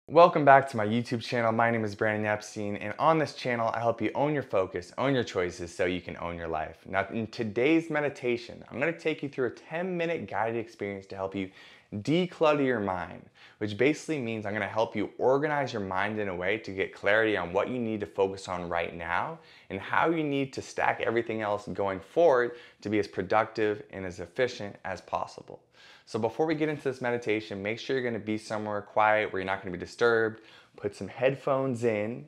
Welcome back to my YouTube channel. My name is Brandon Epstein, and on this channel, I help you own your focus, own your choices so you can own your life. Now, in today's meditation, I'm going to take you through a 10-minute guided experience to help you declutter your mind, which basically means I'm going to help you organize your mind in a way to get clarity on what you need to focus on right now and how you need to stack everything else going forward to be as productive and as efficient as possible. So before we get into this meditation, make sure you're going to be somewhere quiet where you're not going to be disturbed. Put some headphones in.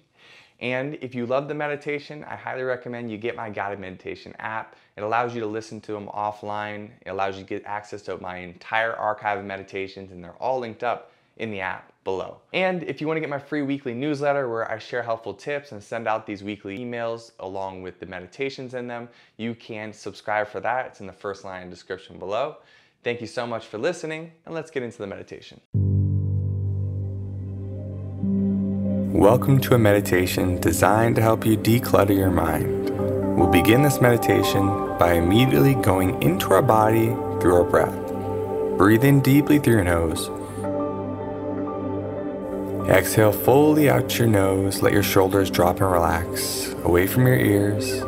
And if you love the meditation, I highly recommend you get my guided meditation app. It allows you to listen to them offline. It allows you to get access to my entire archive of meditations, and they're all linked up in the app below. And if you want to get my free weekly newsletter where I share helpful tips and send out these weekly emails along with the meditations in them, you can subscribe for that. It's in the first line of the description below. Thank you so much for listening, and let's get into the meditation. Welcome to a meditation designed to help you declutter your mind. We'll begin this meditation by immediately going into our body through our breath. Breathe in deeply through your nose. Exhale fully out your nose. Let your shoulders drop and relax away from your ears.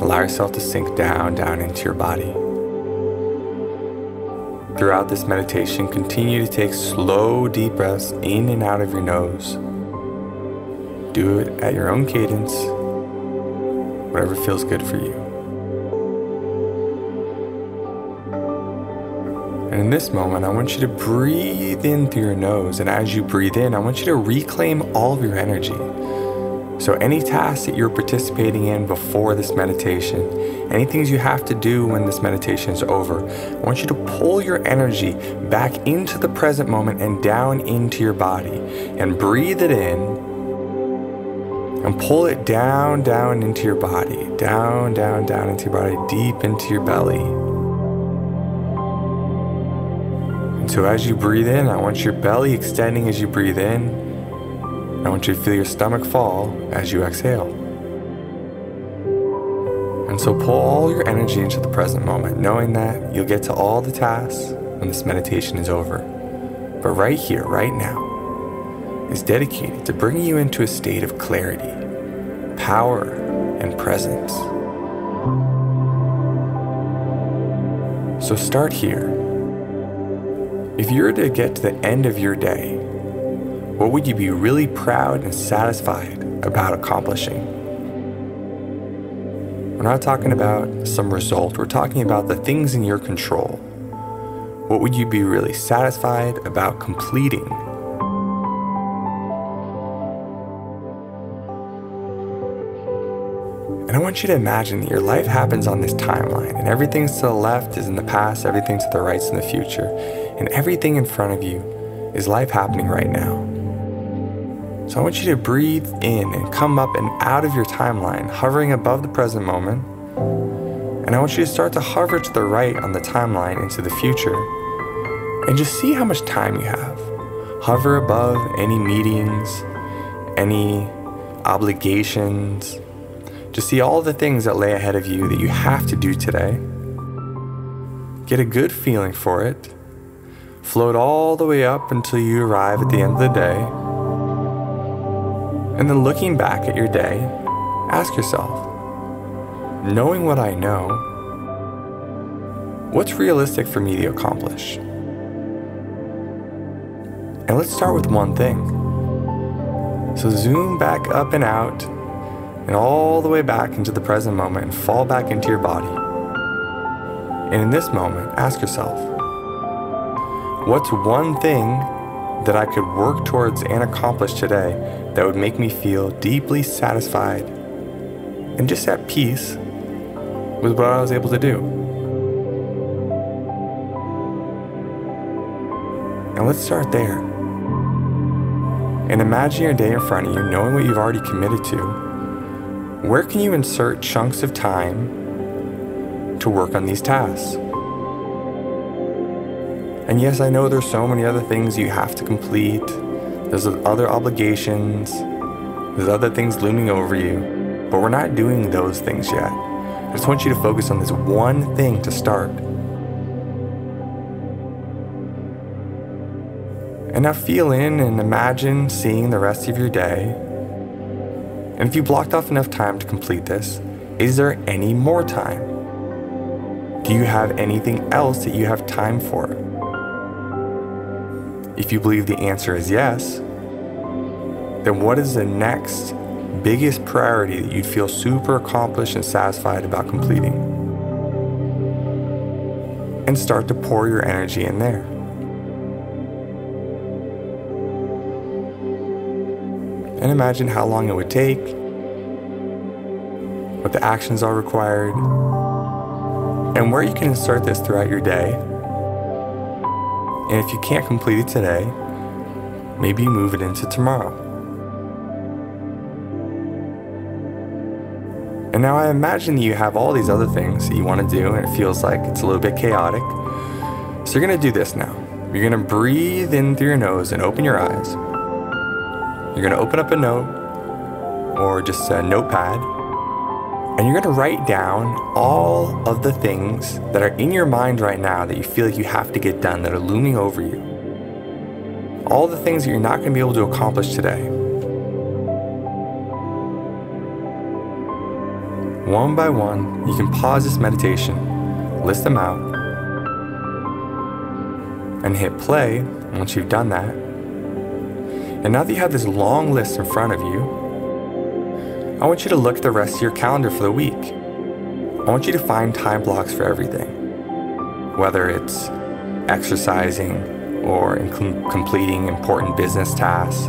Allow yourself to sink down into your body. Throughout this meditation, continue to take slow, deep breaths in and out of your nose. Do it at your own cadence, whatever feels good for you. And in this moment, I want you to breathe in through your nose. And as you breathe in, I want you to reclaim all of your energy. So any tasks that you're participating in before this meditation, any things you have to do when this meditation is over, I want you to pull your energy back into the present moment and down into your body. And breathe it in and pull it down into your body. Down into your body, deep into your belly. And so as you breathe in, I want your belly extending as you breathe in. I want you to feel your stomach fall as you exhale. And so pull all your energy into the present moment, knowing that you'll get to all the tasks when this meditation is over. But right here, right now, is dedicated to bringing you into a state of clarity, power, and presence. So start here. If you were to get to the end of your day, what would you be really proud and satisfied about accomplishing? We're not talking about some result. We're talking about the things in your control. What would you be really satisfied about completing? And I want you to imagine that your life happens on this timeline, and everything to the left is in the past, everything to the right is in the future, and everything in front of you is life happening right now. So I want you to breathe in and come up and out of your timeline, hovering above the present moment. And I want you to start to hover to the right on the timeline into the future. And just see how much time you have. Hover above any meetings, any obligations. Just see all the things that lay ahead of you that you have to do today. Get a good feeling for it. Float all the way up until you arrive at the end of the day. And then looking back at your day, ask yourself, knowing what I know, what's realistic for me to accomplish? And let's start with one thing. So zoom back up and out and all the way back into the present moment and fall back into your body. And in this moment, ask yourself, what's one thing that I could work towards and accomplish today that would make me feel deeply satisfied and just at peace with what I was able to do? And let's start there. And imagine your day in front of you, knowing what you've already committed to. Where can you insert chunks of time to work on these tasks? And yes, I know there's so many other things you have to complete. There's other obligations. There's other things looming over you. But we're not doing those things yet. I just want you to focus on this one thing to start. And now feel in and imagine seeing the rest of your day. And if you blocked off enough time to complete this, is there any more time? Do you have anything else that you have time for? If you believe the answer is yes, then what is the next biggest priority that you'd feel super accomplished and satisfied about completing? And start to pour your energy in there. And imagine how long it would take, what the actions are required, and where you can insert this throughout your day. And if you can't complete it today, maybe you move it into tomorrow. And now I imagine that you have all these other things that you want to do, and it feels like it's a little bit chaotic. So you're going to do this now. You're going to breathe in through your nose and open your eyes. You're going to open up a note or just a notepad, and you're going to write down all of the things that are in your mind right now that you feel like you have to get done, that are looming over you. All the things that you're not going to be able to accomplish today. One by one, you can pause this meditation, list them out, and hit play once you've done that. And now that you have this long list in front of you, I want you to look at the rest of your calendar for the week. I want you to find time blocks for everything, whether it's exercising or completing important business tasks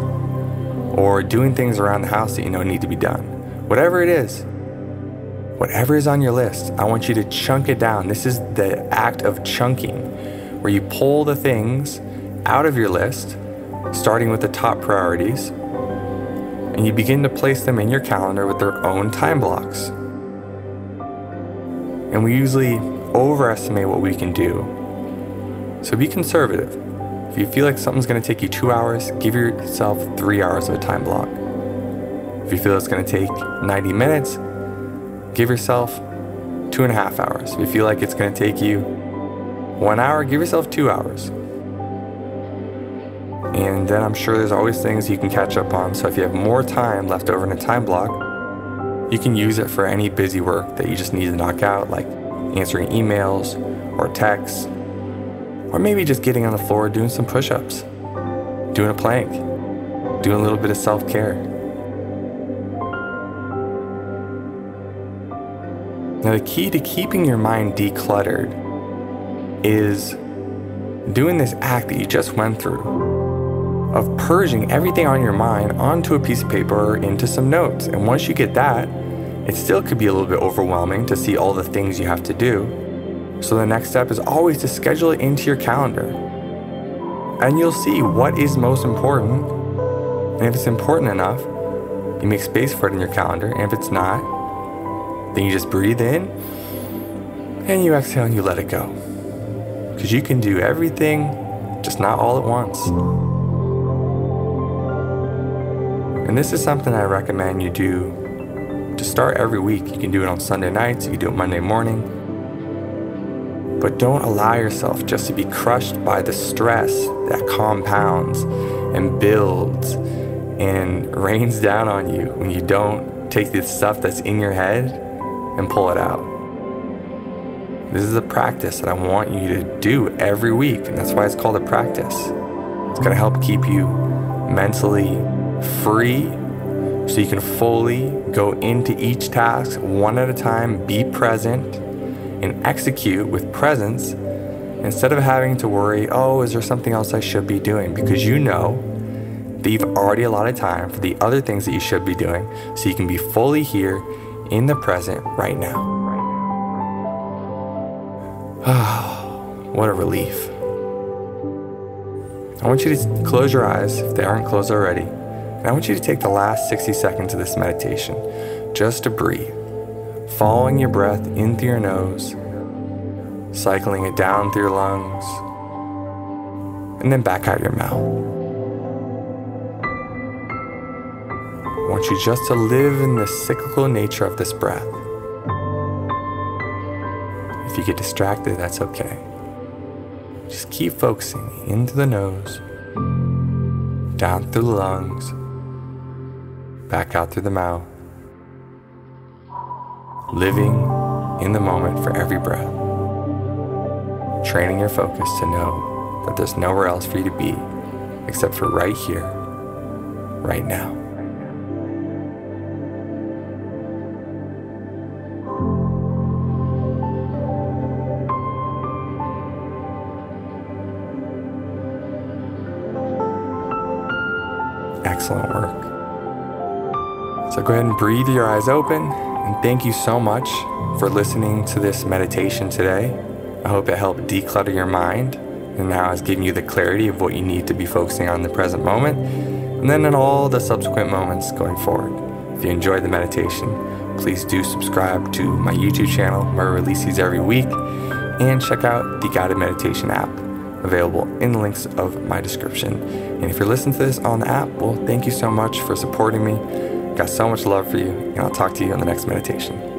or doing things around the house that you know need to be done. Whatever it is, whatever is on your list, I want you to chunk it down. This is the act of chunking, where you pull the things out of your list, starting with the top priorities, and you begin to place them in your calendar with their own time blocks. And we usually overestimate what we can do. So be conservative. If you feel like something's going to take you 2 hours, give yourself 3 hours of a time block. If you feel it's going to take 90 minutes, give yourself 2.5 hours. If you feel like it's going to take you 1 hour, give yourself 2 hours. And then I'm sure there's always things you can catch up on. So if you have more time left over in a time block, you can use it for any busy work that you just need to knock out, like answering emails or texts, or maybe just getting on the floor doing some push-ups, doing a plank, doing a little bit of self-care. Now, the key to keeping your mind decluttered is doing this act that you just went through of purging everything on your mind onto a piece of paper or into some notes. And once you get that, it still could be a little bit overwhelming to see all the things you have to do. So the next step is always to schedule it into your calendar. And you'll see what is most important. And if it's important enough, you make space for it in your calendar. And if it's not, then you just breathe in and you exhale and you let it go. Because you can do everything, just not all at once. And this is something I recommend you do to start every week. You can do it on Sunday nights, you can do it Monday morning. But don't allow yourself just to be crushed by the stress that compounds and builds and rains down on you when you don't take the stuff that's in your head and pull it out. This is a practice that I want you to do every week, and that's why it's called a practice. It's going to help keep you mentally free so you can fully go into each task one at a time, be present, and execute with presence instead of having to worry, oh, is there something else I should be doing? Because you know that you've already allotted time for the other things that you should be doing so you can be fully here in the present right now. What a relief. I want you to close your eyes if they aren't closed already. And I want you to take the last 60 seconds of this meditation just to breathe, following your breath in through your nose, cycling it down through your lungs, and then back out your mouth. I want you just to live in the cyclical nature of this breath. If you get distracted, that's okay. Just keep focusing into the nose down through the lungs, back out through the mouth, living in the moment for every breath, training your focus to know that there's nowhere else for you to be except for right here, right now. Excellent work. So go ahead and breathe your eyes open, and thank you so much for listening to this meditation today. I hope it helped declutter your mind and now is giving you the clarity of what you need to be focusing on in the present moment, and then in all the subsequent moments going forward. If you enjoyed the meditation, please do subscribe to my YouTube channel where I release these every week, and check out the guided meditation app available in the links of my description. And if you're listening to this on the app, well, thank you so much for supporting me. Got so much love for you, and I'll talk to you on the next meditation.